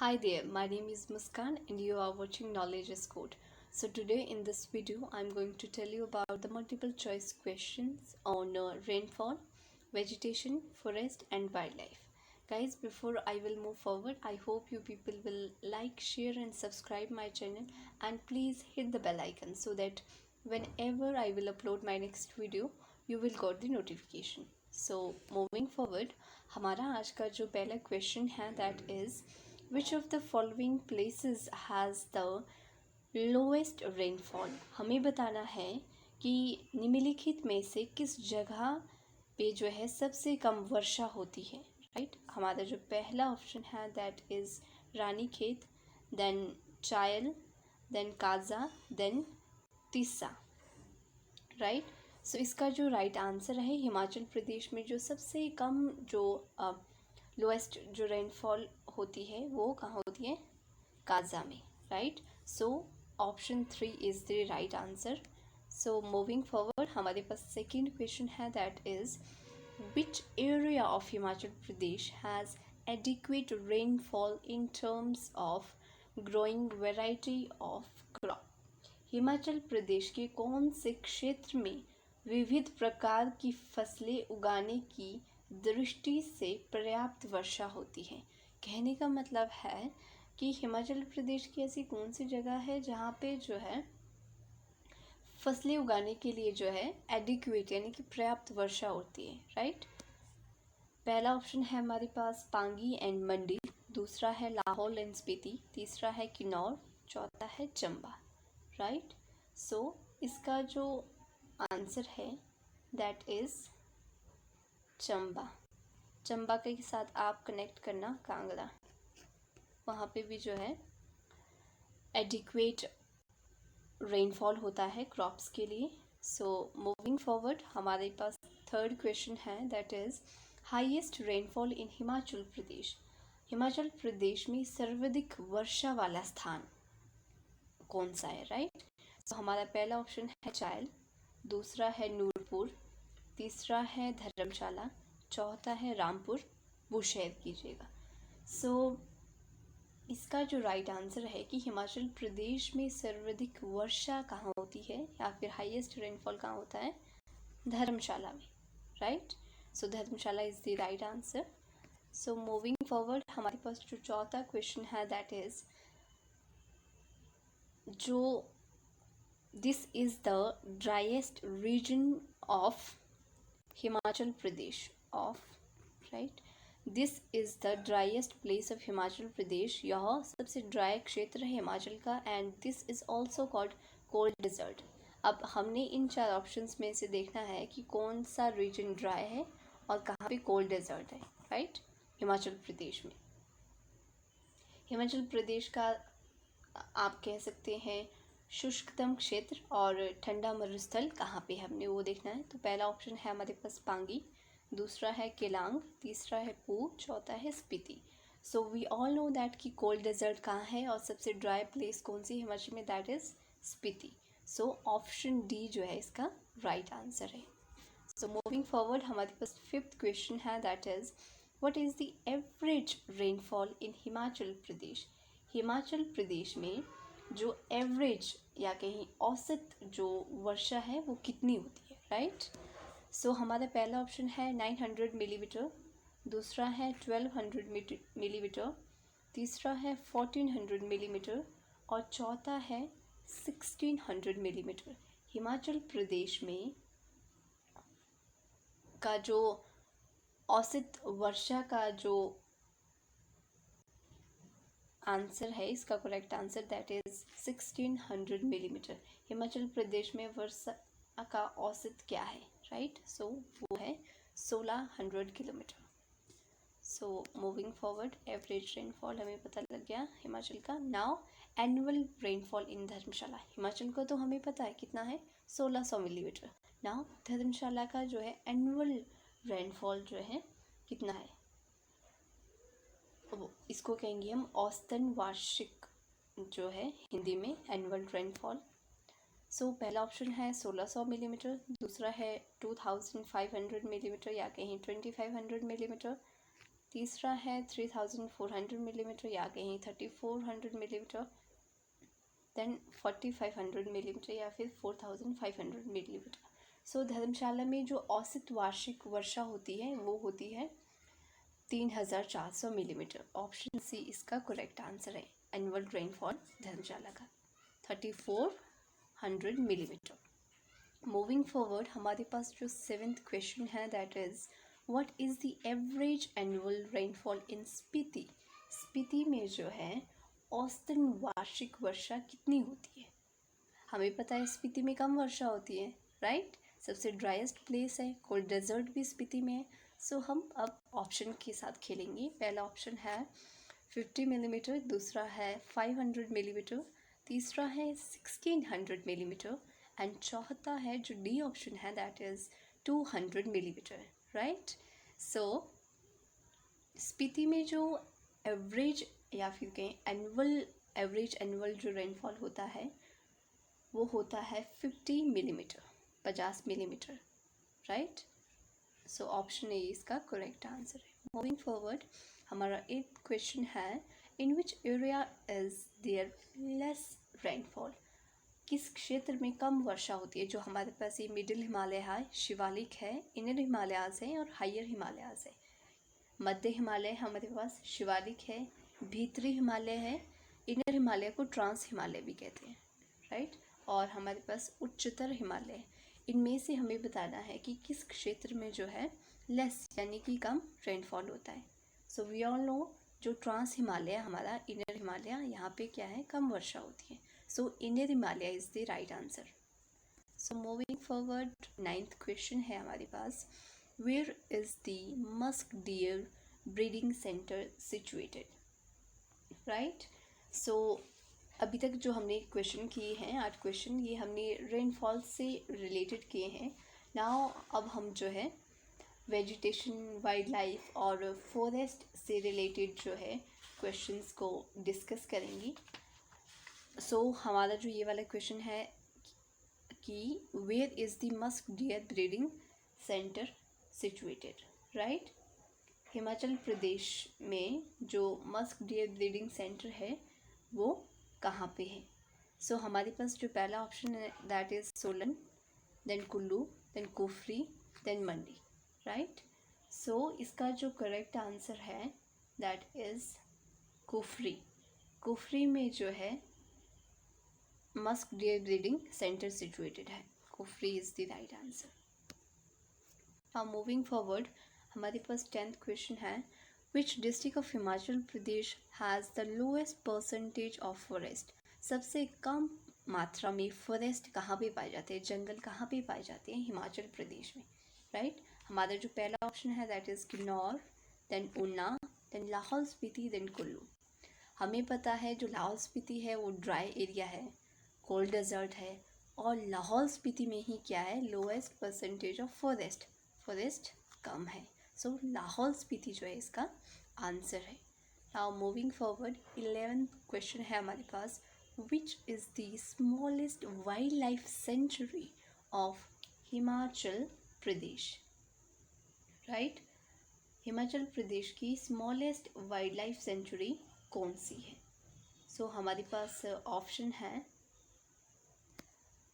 Hi there, my name is Muskan and you are watching Knowledge is Code. So today in this video I'm going to tell you about the multiple choice questions on rainfall, vegetation, forest and wildlife. Guys, before I will move forward, I hope you people will like, share and subscribe my channel and please hit the bell icon so that whenever I will upload my next video, you will got the notification. So moving forward, हमारा आज का जो पहला question है that is which of the following places has the lowest rainfall? हमें बताना है कि निम्नलिखित में से किस जगह पे जो है सबसे कम वर्षा होती है, राइट? हमारा जो पहला ऑप्शन है that is Ranikhet, then Chail, then Kaza, then Tissa, right? So इसका जो राइट आंसर है हिमाचल प्रदेश में जो सबसे कम जो लोएस्ट जो रेनफॉल होती है वो कहाँ होती है? काजा में, right? So option 3 is the right answer. So moving forward हमारे पास सेकेंड क्वेश्चन है that is which area of Himachal Pradesh has adequate rainfall in terms of growing variety of crop? Himachal Pradesh के कौन से क्षेत्र में विविध प्रकार की फसलें उगाने की दृष्टि से पर्याप्त वर्षा होती है? कहने का मतलब है कि हिमाचल प्रदेश की ऐसी कौन सी जगह है जहाँ पे जो है फसलें उगाने के लिए जो है एडिक्वेट यानी कि पर्याप्त वर्षा होती है, राइट? पहला ऑप्शन है हमारे पास पांगी एंड मंडी, दूसरा है लाहौल एंड स्पीति, तीसरा है किन्नौर, चौथा है चंबा, राइट? सो इसका जो आंसर है दैट इज चंबा. चंबा के साथ आप कनेक्ट करना कांगड़ा, वहाँ पे भी जो है एडिक्वेट रेनफॉल होता है क्रॉप्स के लिए. सो मूविंग फॉरवर्ड हमारे पास थर्ड क्वेश्चन है that is highest rainfall in Himachal Pradesh. Himachal Pradesh में सर्वाधिक वर्षा वाला स्थान कौन सा है, राइट? तो हमारा पहला ऑप्शन है चायल, दूसरा है नूरपुर, तीसरा है धर्मशाला, चौथा है रामपुर, बुशहर कीजिएगा. सो इसका जो राइट आंसर है कि हिमाचल प्रदेश में सर्वाधिक वर्षा कहाँ होती है या फिर हाईएस्ट रेनफॉल कहाँ होता है? धर्मशाला में, right? So Dharamshala is the right answer. So moving forward हमारे पास जो चौथा क्वेश्चन है दैट इज जो this is the driest region of Himachal Pradesh right? This is the driest place of Himachal Pradesh. यह सबसे ड्राई क्षेत्र है हिमाचल का and this is also called cold desert. अब हमने इन चार ऑप्शंस में से देखना है कि कौन सा रीजन ड्राई है और कहाँ पे कोल्ड डेजर्ट है, राइट? हिमाचल प्रदेश में. हिमाचल प्रदेश का आप कह सकते हैं शुष्कतम क्षेत्र और ठंडा मरुस्थल कहाँ पे हमने वो देखना है. तो पहला ऑप्शन है हमारे पास पांगी, दूसरा है केलांग, तीसरा है पू, चौथा है Spiti. So we all know that कि कोल्ड डेजर्ट कहाँ है और सबसे ड्राई प्लेस कौन सी हिमाचल में, that is Spiti. So option D जो है इसका राइट आंसर है. सो मूविंग फॉरवर्ड हमारे पास फिफ्थ क्वेश्चन है that is what is the average rainfall in Himachal Pradesh? Himachal Pradesh में जो एवरेज या कहीं औसत जो वर्षा है वो कितनी होती है, राइट? सो हमारा पहला ऑप्शन है 900 मिलीमीटर, दूसरा है 1200 मिलीमीटर, तीसरा है 1400 मिलीमीटर और चौथा है 1600 मिलीमीटर. हिमाचल प्रदेश में का जो औसत वर्षा का जो आंसर है इसका correct answer that is 1600 millimetre. Himachal Pradesh में वर्षा का औसत क्या है, राइट? सो वो है 1600 किलोमीटर. सो मूविंग फॉरवर्ड एवरेज रेनफॉल हमें पता लग गया हिमाचल का. नाउ एनुअल रेनफॉल इन धर्मशाला. हिमाचल को तो हमें पता है कितना है, 1600 मिलीमीटर. नाउ धर्मशाला का जो है एनुअल रेनफॉल जो है कितना है, इसको कहेंगे हम औसतन वार्षिक जो है हिंदी में एनुअल रेनफॉल. सो पहला ऑप्शन है 1600 मिलीमीटर, दूसरा है 2500 मिलीमीटर या कहीं 2500 मिलीमीटर, तीसरा है 3400 मिलीमीटर या कहीं 3400 मिलीमीटर, देन 4500 मिलीमीटर या फिर 4500 मिलीमीटर। सो धर्मशाला में जो औसत वार्षिक वर्षा होती है वो होती है 3400 मिलीमीटर। ऑप्शन सी इसका करेक्ट आंसर है। एनुअल रेनफॉल धर्मशाला का 3400 मिलीमीटर। मूविंग फॉरवर्ड हमारे पास जो 7th क्वेश्चन है that is what is the average annual rainfall in Spiti. Spiti में जो है औसतन वार्षिक वर्षा कितनी होती है। हमें पता है स्पीति में कम वर्षा होती है, राइट। सबसे ड्राइएस्ट प्लेस है, कोल्ड डेजर्ट भी स्पीति में है। सो हम अब ऑप्शन के साथ खेलेंगे। पहला ऑप्शन है 50 मिलीमीटर, दूसरा है 500 मिलीमीटर, तीसरा है 1600 मिलीमीटर एंड चौथा है जो डी ऑप्शन है दैट इज 200 मिलीमीटर, राइट। सो स्पीति में जो एवरेज या फिर कहें एवरेज एनुअल जो रेनफॉल होता है वो होता है 50 millimetre, 50 millimetre, right. So option A इसका करेक्ट आंसर है। मूविंग फॉरवर्ड हमारा 8th क्वेश्चन है in which area is there less rainfall. किस क्षेत्र में कम वर्षा होती है। जो हमारे पास ये मिडिल हिमालय है, शिवालिक है, इनर हिमालयाज है और हायर हिमालयाज है। मध्य हिमालय हमारे पास शिवालिक है, भीतरी हिमालय है, इनर हिमालय को ट्रांस हिमालय भी कहते हैं, राइट। और हमारे पास उच्चतर हिमालय। इनमें से हमें बताना है कि किस क्षेत्र में जो है लेस यानी कि कम रेनफॉल होता है। सो वी ऑल नो जो ट्रांस हिमालय हमारा इनर हिमालय, यहाँ पे क्या है कम वर्षा होती है। So inner Himalaya is the right answer. So moving forward 9th question है हमारे पास where is the musk deer breeding centre situated, right. So अभी तक जो हमने क्वेश्चन किए हैं 8 क्वेश्चन, ये हमने रेनफॉल से रिलेटेड किए हैं। नाउ अब हम जो है वेजिटेशन, वाइल्ड लाइफ और फॉरेस्ट से रिलेटेड जो है क्वेश्चंस को डिस्कस करेंगे। सो हमारा जो ये वाला क्वेश्चन है कि where is the musk deer breeding centre situated, right. Himachal Pradesh में जो मस्क डियर ब्रीडिंग सेंटर है वो कहाँ पे है। सो हमारे पास जो पहला ऑप्शन है that is Solan, then Kullu, then Kufri, then Mandi, right. So इसका जो करेक्ट आंसर है दैट इज कुफरी। कुफरी में जो है musk deer breeding centre situated है। Kufri is the right answer. Now moving forward हमारे पास 10th क्वेश्चन है which district of Himachal Pradesh has the lowest percentage of forest. सबसे कम मात्रा में फॉरेस्ट कहाँ पे पाए जाते हैं, जंगल कहाँ पे पाए जाते हैं हिमाचल प्रदेश में, राइट। हमारा जो पहला ऑप्शन है that is Kinnaur, then Una, then Lahaul Spiti, then Kullu. हमें पता है जो लाहौल स्पीति है वो ड्राई एरिया है, कोल्ड डेजर्ट है, और लाहौल स्पीति में ही क्या है लोएस्ट परसेंटेज ऑफ फॉरेस्ट कम है। सो लाहौल स्पीति जो है इसका आंसर है। Now moving forward 11th question है हमारे पास which is the smallest wildlife sanctuary of Himachal Pradesh, right. Himachal Pradesh की स्मॉलेस्ट वाइल्ड लाइफ सेंचुरी कौन सी है। सो हमारे पास ऑप्शन है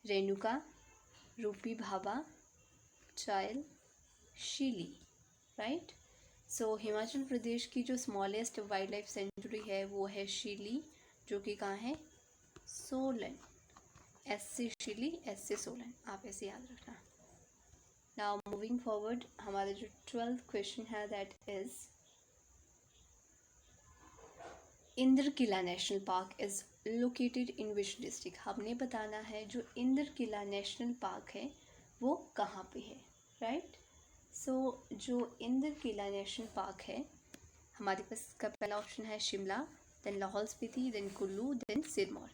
रेणुका, रूपी भाभा, चायल, शीली, राइट। सो हिमाचल प्रदेश की जो स्मॉलेस्ट वाइल्ड लाइफ सेंचुरी है वो है शीली, जो कि कहाँ है सोलन। एस से शीली, एस से सोलन, आप ऐसे याद रखना। नाउ मूविंग फॉरवर्ड हमारा जो 12th क्वेश्चन है that is Indra Qila national park is located in which district. हमने बताना है जो इंद्र किला नेशनल पार्क है वो कहाँ पे है, राइट। सो जो इंद्र किला नेशनल पार्क है हमारे पास इसका पहला ऑप्शन है Shimla, then Lahaul Spiti, then Kullu, then Sirmaur.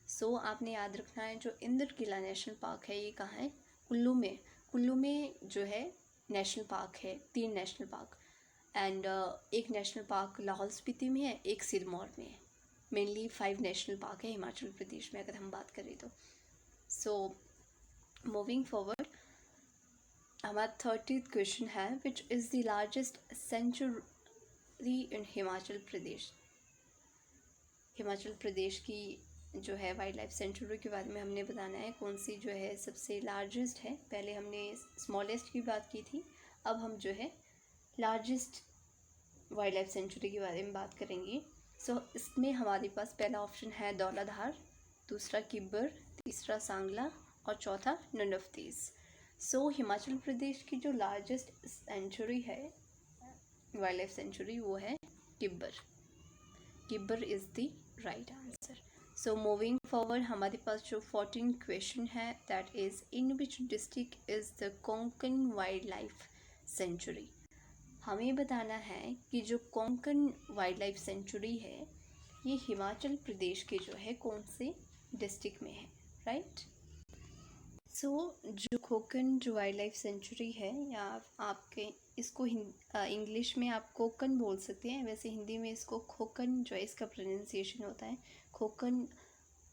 So आपने याद रखना है जो इंद्र किला नेशनल पार्क है ये कहाँ है कुल्लू में। कुल्लू में जो है नेशनल पार्क है, 3 नेशनल पार्क एंड एक नेशनल पार्क लाहौल स्पीति में है, एक सिरमौर में है। मेनली 5 नेशनल पार्क है हिमाचल प्रदेश में अगर हम बात करें तो। सो मूविंग फॉरवर्ड हमारा 30th क्वेश्चन है which is the largest sanctuary in Himachal Pradesh. Himachal Pradesh की जो है वाइल्ड लाइफ सेंचुरी के बारे में हमने बताना है, कौन सी जो है सबसे लार्जेस्ट है। पहले हमने स्मॉलेस्ट की बात की थी, अब हम जो है लार्जेस्ट वाइल्ड लाइफ सेंचुरी के बारे में बात करेंगे। इसमें हमारे पास पहला ऑप्शन है धौलाधार, दूसरा किब्बर, तीसरा सांगला और चौथा none of these. Himachal Pradesh की जो लार्जेस्ट सेंचुरी है वाइल्ड लाइफ सेंचुरी वो है Kibber. Kibber is the right answer. Moving forward हमारे पास जो 14 क्वेश्चन है, that is in which district is the Konkan wild life sanctuary. हमें बताना है कि जो कोंकण वाइल्ड लाइफ सेंचुरी है ये हिमाचल प्रदेश के जो है कौन से डिस्ट्रिक्ट में है, राइट। जो कोंकण जो वाइल्ड लाइफ सेंचुरी है, या आपके इसको इंग्लिश में आप कोंकण बोल सकते हैं, वैसे हिंदी में इसको खोकन जो है इसका प्रोनाउंसिएशन होता है। खोकन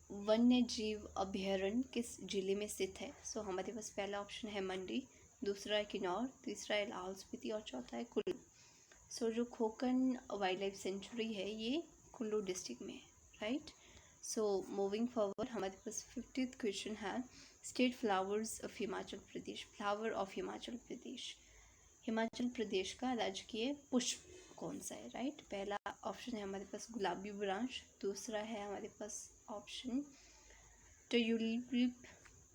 वन्य जीव अभयारण्य किस जिले में स्थित है? हमारे पास पहला ऑप्शन है मंडी, दूसरा है किन्नौर, तीसरा है लाहौल स्पीति और चौथा है कुल्लू। जो खोकन वाइल्ड लाइफ सेंचुरी है ये कुल्लू डिस्ट्रिक्ट में है, राइट। मूविंग फॉरवर्ड हमारे पास 50th क्वेश्चन है state flowers of Himachal Pradesh. Flower of Himachal Pradesh, Himachal Pradesh का राजकीय पुष्प कौन सा है, राइट। पहला ऑप्शन है हमारे पास गुलाबी ब्रांच, दूसरा है हमारे पास ऑप्शन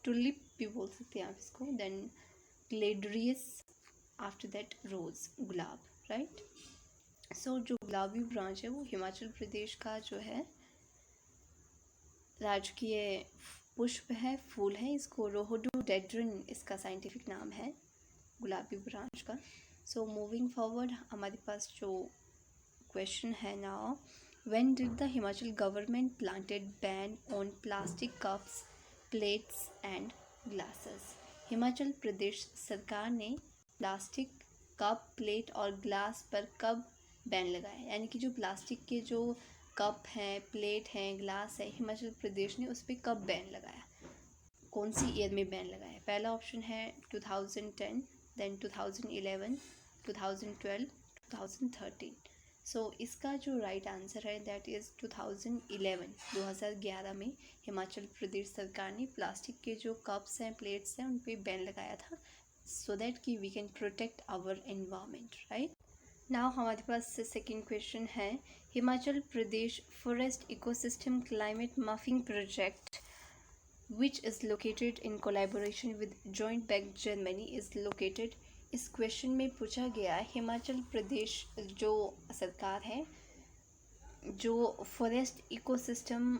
टुलिप भी बोल सकते हैं आप इसको, then gladiolus, after that rose, गुलाब, राइट। जो गुलाबी ब्रांच है वो हिमाचल प्रदेश का जो है राजकीय पुष्प है, फूल है। इसको रोहोडोडेंड्रन इसका साइंटिफिक नाम है गुलाबी ब्रांच का। मूविंग फॉरवर्ड हमारे पास जो क्वेश्चन है now, when did the Himachal government planted ban on plastic cups, plates and glasses. Himachal Pradesh सरकार ने प्लास्टिक कप, प्लेट और ग्लास पर कब बैन लगाया? यानी कि जो प्लास्टिक के जो कप हैं, प्लेट हैं, ग्लास है, हिमाचल प्रदेश ने उस पर कब बैन लगाया, कौन सी ईयर में बैन लगाया? पहला ऑप्शन है 2010, देन 2011, 2012, 2013। इसका जो राइट आंसर है दैट इज़ 2011। 2011 में हिमाचल प्रदेश सरकार ने प्लास्टिक के जो कप्स हैं, प्लेट्स हैं, उन पर बैन लगाया था, सो दैट कि we can protect our environment, right. Now हमारे पास सेकेंड क्वेश्चन है Himachal Pradesh forest ecosystem climate proofing project which is located in collaboration with Joint Bank Germany is located। इस क्वेश्चन में पूछा गया हिमाचल प्रदेश जो सरकार है जो फॉरेस्ट इकोसिस्टम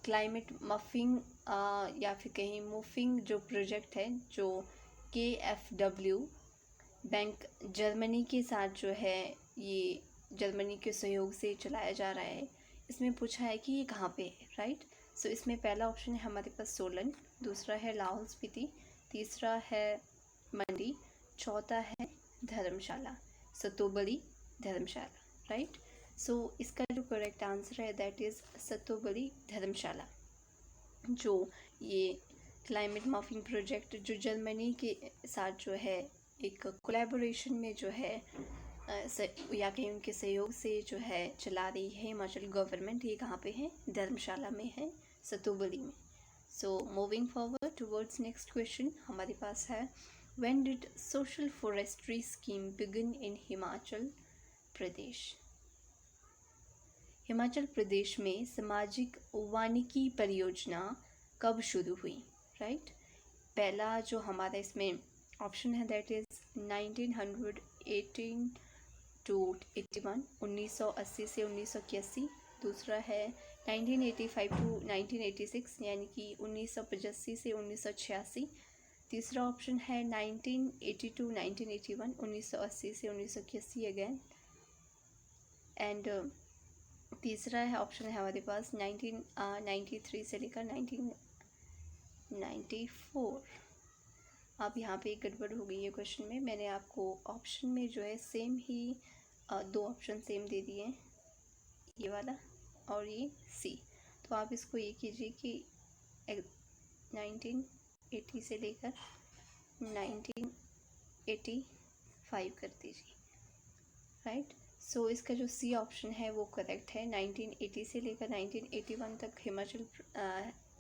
क्लाइमेट मफिंग या फिर कहीं मूफिंग जो प्रोजेक्ट है जो KFW बैंक जर्मनी के साथ जो है ये जर्मनी के सहयोग से चलाया जा रहा है, इसमें पूछा है कि ये कहाँ पे है, राइट। इसमें पहला ऑप्शन है हमारे पास सोलन, दूसरा है लाहौल स्पीति, तीसरा है मंडी, चौथा है धर्मशाला, सतोबड़ी धर्मशाला, राइट। इसका जो करेक्ट आंसर है दैट इज़ सतोबड़ी धर्मशाला। जो ये क्लाइमेट मफिंग प्रोजेक्ट जो जर्मनी के साथ जो है एक कोलैबोरेशन में जो है या कहीं उनके सहयोग से जो है चला रही है हिमाचल गवर्नमेंट, ये कहाँ पे है? धर्मशाला में है, सतोबड़ी में। Moving forward towards next question हमारे पास है when did social forestry scheme begin in Himachal Pradesh. Himachal Pradesh में सामाजिक वानिकी परियोजना कब शुरू हुई, राइट। पहला जो हमारा इसमें ऑप्शन है दैट इज़ 1918 टू 81, 1980 से 1981। दूसरा है 1985 टू 1986, यानी कि 1985 से 1986। तीसरा ऑप्शन है 1980 टू 1981, 1980 से 1981 अगेन। एंड तीसरा है ऑप्शन है हमारे पास 1993 से लेकर 1994। अब यहाँ पे एक गड़बड़ हो गई है क्वेश्चन में, मैंने आपको ऑप्शन में जो है सेम ही दो ऑप्शन सेम दे दिए हैं, ये वाला और ये सी। तो आप इसको ये कीजिए कि 1980 से लेकर 1985 कर दीजिए, राइट। सो इसका जो सी ऑप्शन है वो करेक्ट है। 1980 से लेकर 1981 तक हिमाचल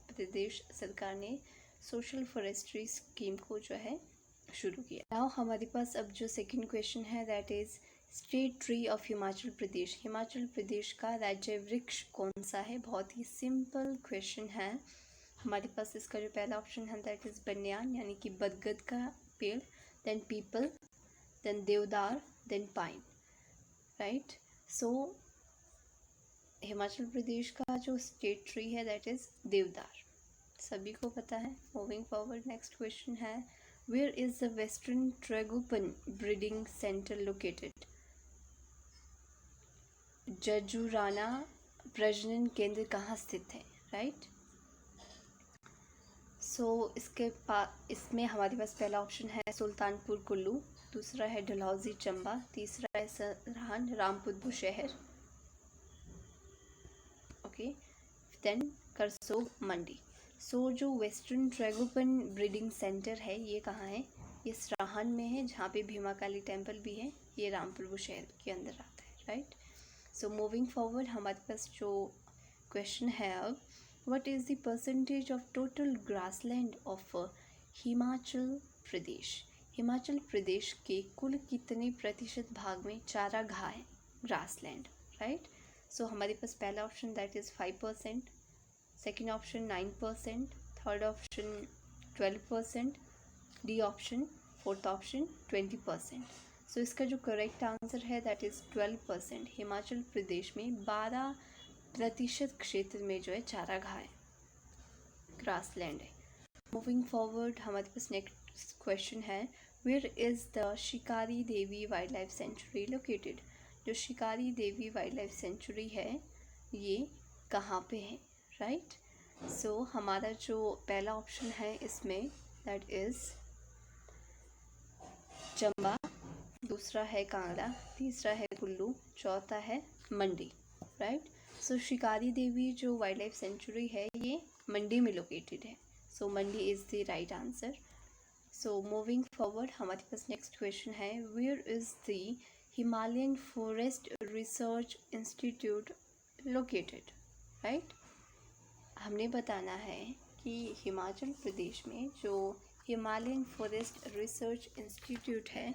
प्रदेश सरकार ने सोशल फॉरेस्ट्री स्कीम को जो है शुरू किया। नाउ हमारे पास अब जो सेकंड क्वेश्चन है that is state tree of Himachal Pradesh. Himachal Pradesh का राज्य वृक्ष कौन सा है? बहुत ही सिंपल क्वेश्चन है। हमारे पास इसका जो पहला ऑप्शन है दैट इज बन्यान यानी कि बरगद का पेड़, then peepal, then deodar, then pine, right. So Himachal Pradesh का जो स्टेट ट्री है दैट इज देवदार, सभी को पता है। मूविंग फॉरवर्ड, नेक्स्ट क्वेश्चन है where is the western tragopan breeding centre located? जजुराना प्रजनन केंद्र कहाँ स्थित है, राइट। सो इसमें हमारे पास पहला ऑप्शन है सुल्तानपुर कुल्लू, दूसरा है डलहौजी चंबा, तीसरा है सरहान रामपुर बुशहर, ओके, देन करसोग मंडी। सो जो वेस्टर्न ट्रैगोपन ब्रीडिंग सेंटर है ये कहाँ है? ये सरहान में है, जहाँ पे भीमाकाली टेम्पल भी है। ये रामपुर बुशहर के अंदर आता है, राइट। सो मूविंग फॉरवर्ड, हमारे पास जो क्वेश्चन है अब, what is the percentage of total grassland of Himachal Pradesh? Himachal Pradesh के कुल कितने प्रतिशत भाग में चारागाह है, ग्रासलैंड, राइट। सो हमारे पास पहला option that is 5%, second option 9%, third option 12%, D option, fourth option 20%। सो इसका जो करेक्ट आंसर है दैट इज़ 12%। हिमाचल प्रदेश में 12% क्षेत्र में जो है चारागाह है, ग्रासलैंड है। मूविंग फॉरवर्ड, हमारे पास नेक्स्ट क्वेश्चन है वेयर इज़ द शिकारी देवी वाइल्ड लाइफ सेंचुरी लोकेटेड? जो शिकारी देवी वाइल्ड लाइफ सेंचुरी है ये कहाँ पे है, राइट। सो हमारा जो पहला ऑप्शन है इसमें दैट इज़ चंबा, दूसरा है कांगड़ा, तीसरा है कुल्लू, चौथा है मंडी, राइट। सो शिकारी देवी जो वाइल्ड लाइफ सेंचुरी है ये मंडी में लोकेटेड है। So Mandi is the right answer. So moving forward, हमारे पास नेक्स्ट क्वेश्चन है where is the Himalayan forest research institute located, right. हमने बताना है कि हिमाचल प्रदेश में जो हिमालयन फॉरेस्ट रिसर्च इंस्टीट्यूट है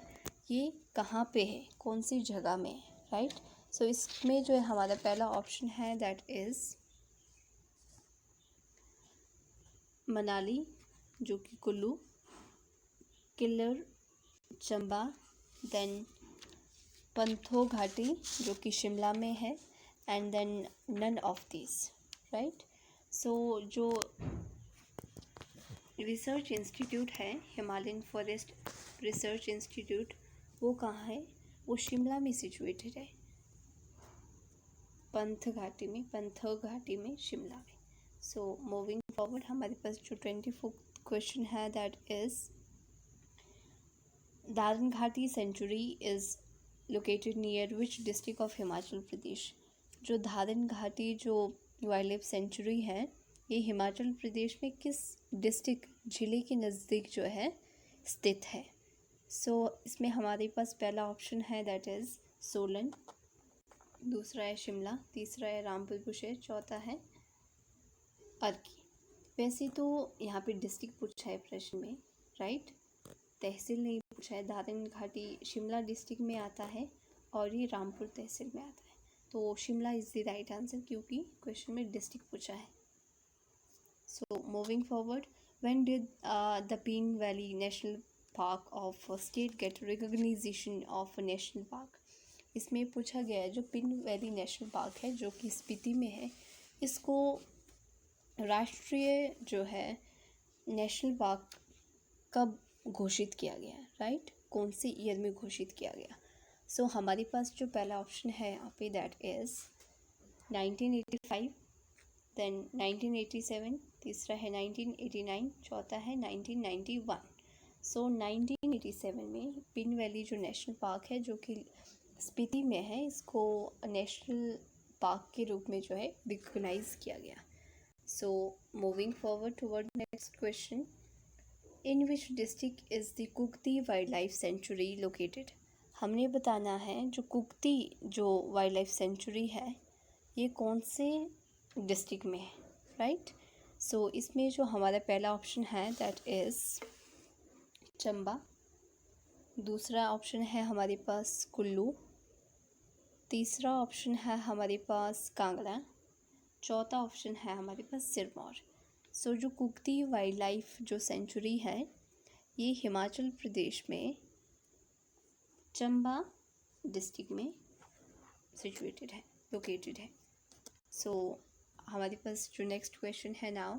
ये कहाँ पे है, कौन सी जगह में, राइट। सो इसमें जो है हमारा पहला ऑप्शन है दैट इज़ मनाली जो कि कुल्लू, किल्लर चंबा, देन पंथो घाटी जो कि शिमला में है, and then none of this, right. So जो रिसर्च इंस्टीट्यूट है हिमालयन फॉरेस्ट रिसर्च इंस्टीट्यूट वो कहाँ है? वो शिमला में सिचुएटेड है, पंथ घाटी में शिमला में। सो मूविंग फॉरवर्ड, हमारे पास जो 24 क्वेश्चन है that is Daranghati sanctuary is located near which district of Himachal Pradesh? जो धारन घाटी जो वाइल्ड लाइफ सेंचुरी है ये हिमाचल प्रदेश में किस डिस्ट्रिक्ट, जिले के नज़दीक जो है स्थित है? सो इसमें हमारे पास पहला ऑप्शन है दैट इज़ सोलन, दूसरा है शिमला, तीसरा है रामपुर बुशहर, चौथा है अर्की। वैसे तो यहाँ पे डिस्ट्रिक्ट पूछा है प्रश्न में, राइट, तहसील नहीं पूछा है। दादन घाटी शिमला डिस्ट्रिक्ट में आता है और ये रामपुर तहसील में आता है, तो Shimla is the right answer क्योंकि क्वेश्चन में डिस्ट्रिक्ट पूछा है। So moving forward, when did the Pin valley national park of state get recognition of national park? इसमें पूछा गया है जो पिन वैली नेशनल पार्क है जो कि स्पीति में है, इसको राष्ट्रीय जो है नेशनल पार्क कब घोषित किया गया, राइट, कौन से ईयर में घोषित किया गया? सो हमारे पास जो पहला ऑप्शन है यहाँ पे दैट इज़ 1985, देन 1987, तीसरा है 1989, चौथा है 1991। सो 1987 में पिन वैली जो नेशनल पार्क है जो कि स्पीति में है इसको नेशनल पार्क के रूप में जो है रिकॉग्नाइज किया गया। So moving forward toward next question, in which district is the Kugti wildlife sanctuary located? हमने बताना है जो कुक्ति जो वाइल्ड लाइफ सेंचुरी है ये कौन से डिस्ट्रिक्ट में है, राइट। सो इसमें जो हमारा पहला ऑप्शन है दैट इज़ चंबा, दूसरा ऑप्शन है हमारे पास कुल्लू, तीसरा ऑप्शन है हमारे पास कांगड़ा, चौथा ऑप्शन है हमारे पास सिरमौर। सो जो कुक्ति वाइल्ड लाइफ जो सेंचुरी है ये हिमाचल प्रदेश में चंबा डिस्ट्रिक्ट में सिचुएटेड है, लोकेटेड है। सो हमारे पास जो नेक्स्ट क्वेश्चन है now,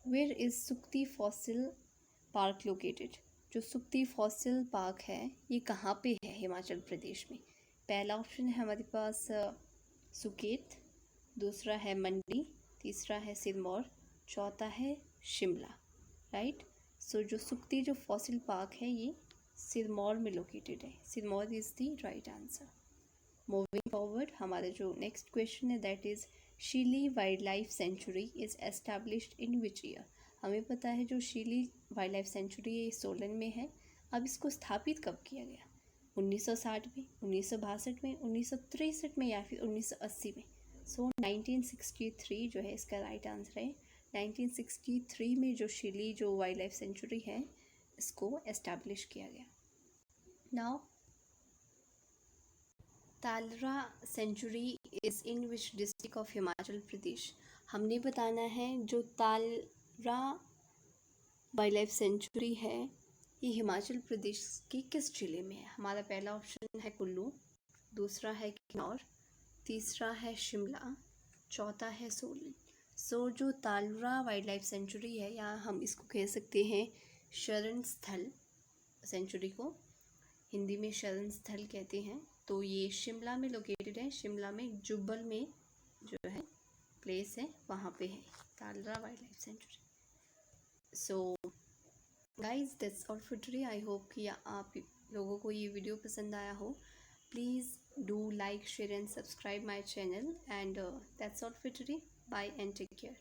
where is Suketi fossil park located. जो सुक्ति फॉसिल पार्क है ये कहाँ पे है हिमाचल प्रदेश में। पहला ऑप्शन है हमारे पास सुकेत, दूसरा है मंडी, तीसरा है सिरमौर, चौथा है शिमला, राइट। सो जो सुक्ति जो फॉसिल पार्क है ये सिरमौर में लोकेटेड है। Sirmaur is the right answer. Moving forward, हमारा जो नेक्स्ट क्वेश्चन है that is Shilli wildlife sanctuary is established in which year. हमें पता है जो शीली वाइल्ड लाइफ सेंचुरी है सोलन में है। अब इसको स्थापित कब किया गया, 1960 में, 1962 में, 1963 में या फिर 1980 में। सो 1963 जो है इसका राइट आंसर है। 1963 में जो शीली जो वाइल्ड लाइफ सेंचुरी है इसको एस्टैब्लिश किया गया। Now Talra sanctuary is in which district of Himachal Pradesh. हमने बताना है जो तालरा वाइल्ड लाइफ सेंचुरी है ये हिमाचल प्रदेश के किस जिले में है। हमारा पहला ऑप्शन है कुल्लू, दूसरा है किन्नौर, तीसरा है शिमला, चौथा है सोलन। सो जो तालरा वाइल्ड लाइफ सेंचुरी है या हम इसको कह सकते हैं शरण स्थल सेंचुरी को हिंदी में शरण स्थल कहते हैं। तो ये शिमला में लोकेटेड है। शिमला में जुब्बल में जो है प्लेस है वहाँ पे है Talra wildlife sanctuary. So guys that's all for today. I hope कि आप लोगों को ये वीडियो पसंद आया हो। Please do like, share and subscribe my channel and that's all for today. Bye and take care.